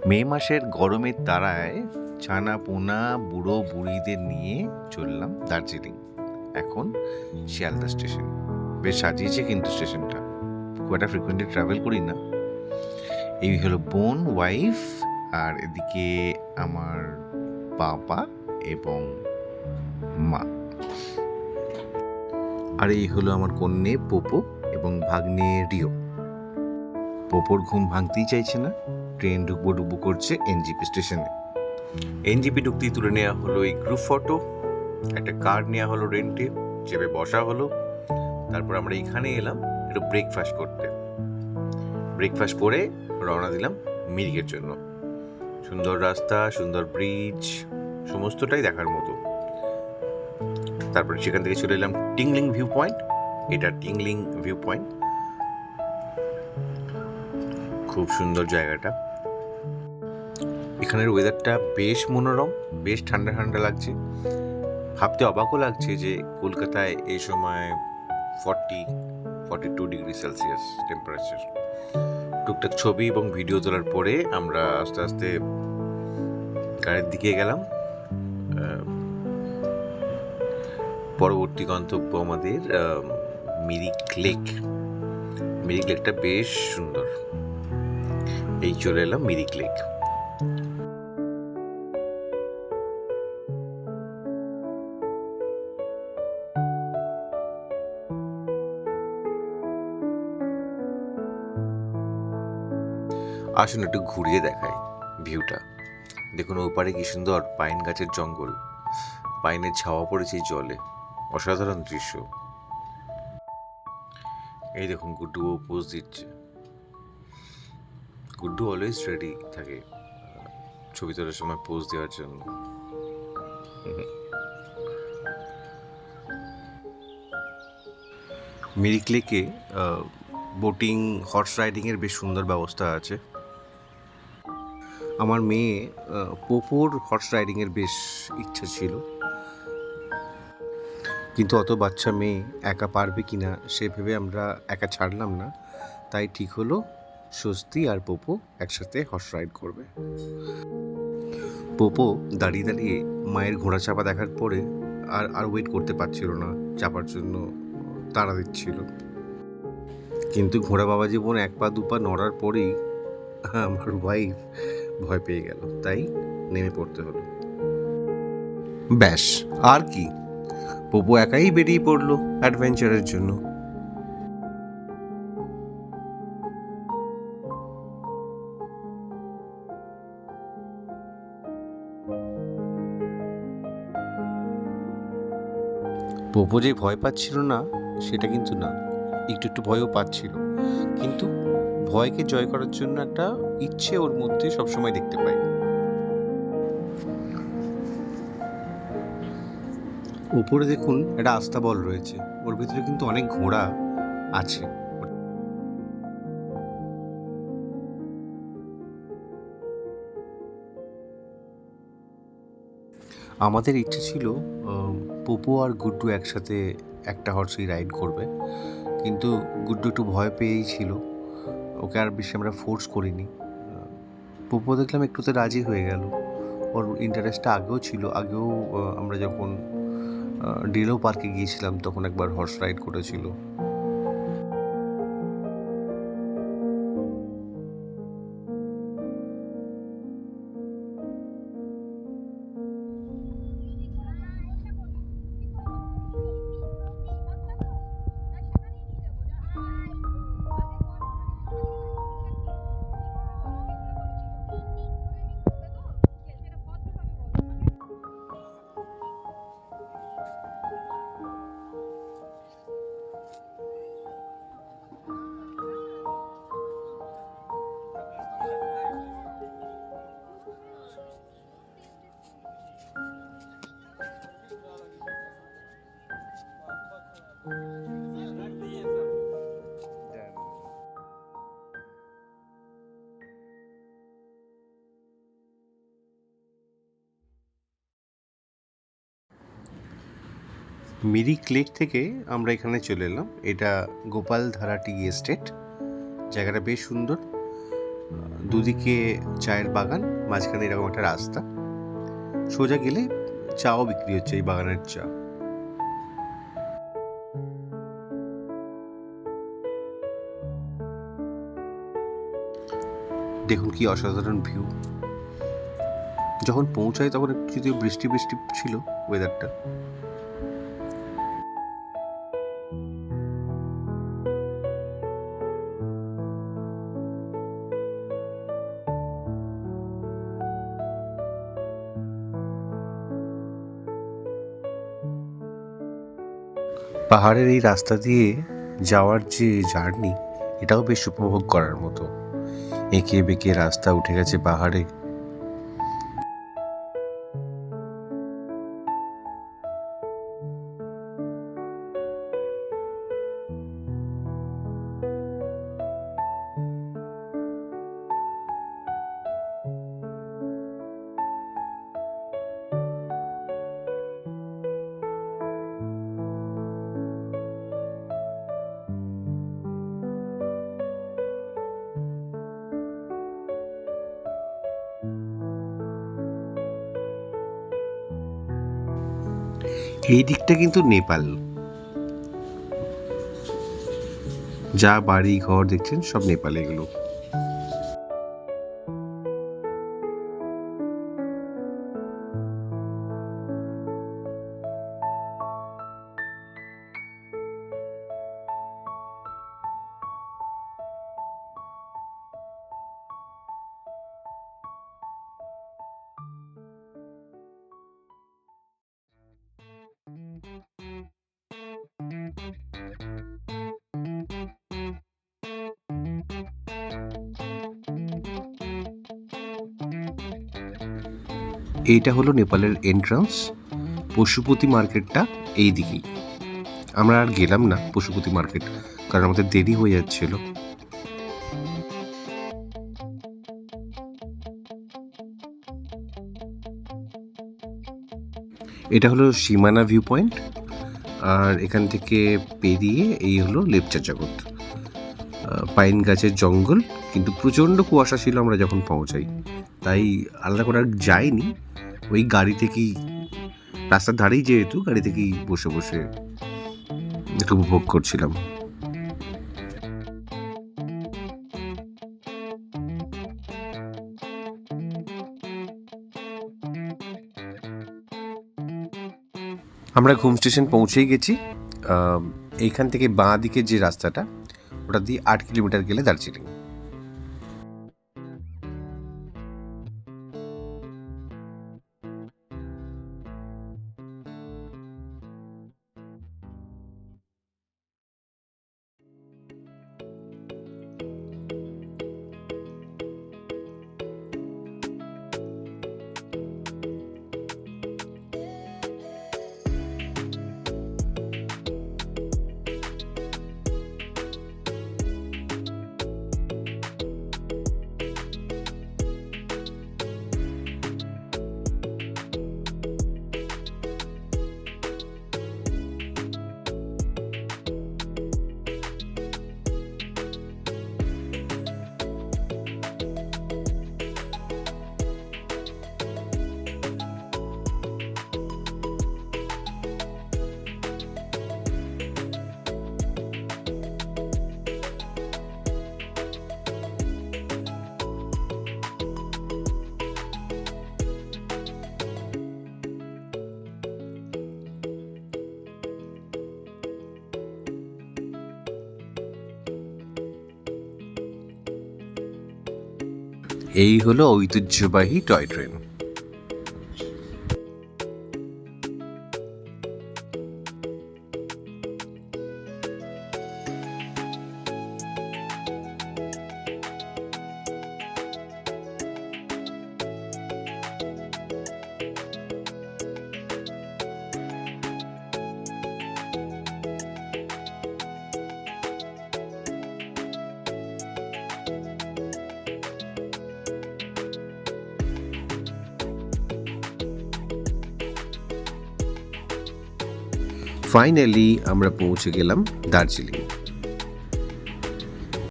মে মাসের গরমের তাড়ায় ছানা পোনা বুড়ো বুড়িদের নিয়ে চললাম দার্জিলিং। এখন শিয়ালদা স্টেশন। বেশ সাজিয়েছে কিন্তু স্টেশনটা, খুব একটা ফ্রিকুয়েন্টলি ট্রাভেল করি না। এই হলো বোন, ওয়াইফ, আর এদিকে আমার বাবা এবং মা। আর এই হলো আমার কন্যে পোপো এবং ভাগ্নে রিও। পোপোর ঘুম ভাঙতেই চাইছে না, ট্রেন ঢুকবো ঢুকবো করছে এনজিপি স্টেশনে। এনজিপি ঢুকতেই তুলে নেওয়া হলো এই গ্রুপ ফটো, একটা কার্ড নেওয়া হলো রেন্টে, চেপে বসা হলো। তারপর আমরা এখানে এলাম একটু ব্রেকফাস্ট করতে। ব্রেকফাস্ট করে রওনা দিলাম মিরিকের জন্য। সুন্দর রাস্তা, সুন্দর ব্রিজ, সমস্তটাই দেখার মতো। তারপরে সেখান থেকে চলে এলাম টিংলিং ভিউ পয়েন্ট। এটা টিংলিং ভিউ পয়েন্ট, খুব সুন্দর জায়গাটা। এখানের ওয়েদারটা বেশ মনোরম, বেশ ঠান্ডা ঠান্ডা লাগছে। ভাবতে অবাকও লাগছে যে কলকাতায় এই সময় 42 ডিগ্রি সেলসিয়াস টেম্পারেচার। টুকটাক ছবি এবং ভিডিও তোলার পরে আমরা আস্তে আস্তে গাড়ির দিকে গেলাম। পরবর্তী গন্তব্য আমাদের মিরিক লেক। মিরিক লেকটা বেশ সুন্দর। এই চলে এলাম মিরিক লেক। আসুন একটু ঘুরিয়ে দেখাই ভিউটা। দেখুন ওপারে কি সুন্দর পাইন গাছের জঙ্গল, পাইনের ছাওয়া পড়েছে জলে, অসাধারণ দৃশ্য। এই দেখুন গুড্ডু পোজ দিচ্ছে। গুড্ডু অলওয়েজ রেডি থাকে ছবি তোলার সময় পোজ দেওয়ার জন্য। মিরিক লেকে বোটিং, হর্স রাইডিংয়ের বেশ সুন্দর ব্যবস্থা আছে। আমার মেয়ে পোপোর হর্স রাইডিংয়ের বেশ ইচ্ছা ছিল, কিন্তু অত বাচ্চা মেয়ে একা পারবে কি না সে ভেবে আমরা একা ছাড়লাম না। তাই ঠিক হলো স্বস্তি আর পোপো একসাথে হর্স রাইড করবে। পোপো দাঁড়িয়ে দাঁড়িয়ে মায়ের ঘোড়া চাপা দেখার পরে আর ওয়েট করতে পারছিল না, চাপার জন্য তাড়া দিচ্ছিল। কিন্তু ঘোড়া বাবা জীবন এক পা দুপা নড়ার পরেই আমার ওয়াইফ ভয় পেয়ে গেল, তাই নেমে পড়তে হলো। ব্যাস, আর কি, পোপো একাই বেরিয়ে পড়লো অ্যাডভেঞ্চারের জন্য। পোপো যে ভয় পাচ্ছিল না সেটা কিন্তু না, একটু একটু ভয়ও পাচ্ছিল, কিন্তু ভয়কে জয় করার জন্য একটা ইচ্ছে ওর মধ্যে সবসময় দেখতে পাই। উপরে দেখুন একটা আস্তাবল রয়েছে, ওর ভিতরে কিন্তু অনেক ঘোড়া আছে। আমাদের ইচ্ছে ছিল পোপো আর গুড্ডু একসাথে একটা হর্সেই রাইড করবে, কিন্তু গুড্ডু একটু ভয় পেয়েই ছিল, ওকে আর বেশি আমরা ফোর্স করিনি। পোপো দেখলাম একটুতে রাজি হয়ে গেল, ওর ইন্টারেস্টটা আগেও ছিল। আগেও আমরা যখন ডিলো পার্কে গিয়েছিলাম তখন একবার হর্স রাইড করেছিল। মিরিক লেক থেকে আমরা এখানে চলে এলাম। এটা গোপালধারা টি এস্টেট। জায়গাটা বেশ সুন্দর, দুদিকে চায়ের বাগান, মাঝখানে এরকম একটা রাস্তা, সোজা গেলে চাও বিক্রি হচ্ছে, এই বাগানের চা। দেখুন কি অসাধারণ ভিউ। যখন পৌঁছাই তখন একটু যদিও বৃষ্টি বৃষ্টি ছিল ওয়েদারটা। পাহাড়ের এই রাস্তা দিয়ে যাওয়ার যে জার্নি, এটাও বেশ উপভোগ করার মতো। এঁকে বেঁকে রাস্তা উঠে গেছে পাহাড়ে। এই দিকটা কিন্তু নেপাল। যা বাড়ি ঘর দেখছেন সব নেপালে এগুলো। এইটা হলো নেপালের এন্ট্রান্স। পশুপতি মার্কেটটা এই দিকেই। আমরা আর গেলাম না পশুপতি মার্কেট, কারণ আমাদের দেরি হয়ে যাচ্ছিল। এটা হলো সীমানা ভিউ পয়েন্ট, আর এখান থেকে পেরিয়ে এই হলো লেপচা জগৎ। পাইন গাছের জঙ্গল, কিন্তু প্রচণ্ড কুয়াশা ছিল আমরা যখন পৌঁছাই, তাই আলাদা করে আর যাইনি। ওই গাড়ি থেকেই, রাস্তার ধারেই যেহেতু, গাড়ি থেকেই বসে বসে একটু উপভোগ করছিলাম। আমরা ঘুম স্টেশন পৌঁছেই গেছি। এইখান থেকে বাঁ দিকে যে রাস্তাটা, ওটা দিয়ে 8 কিলোমিটার গেলে দার্জিলিং। এই হলো ঐতিহ্যবাহী টয় ট্রেন। ফাইনালি আমরা পৌঁছে গেলাম দার্জিলিং।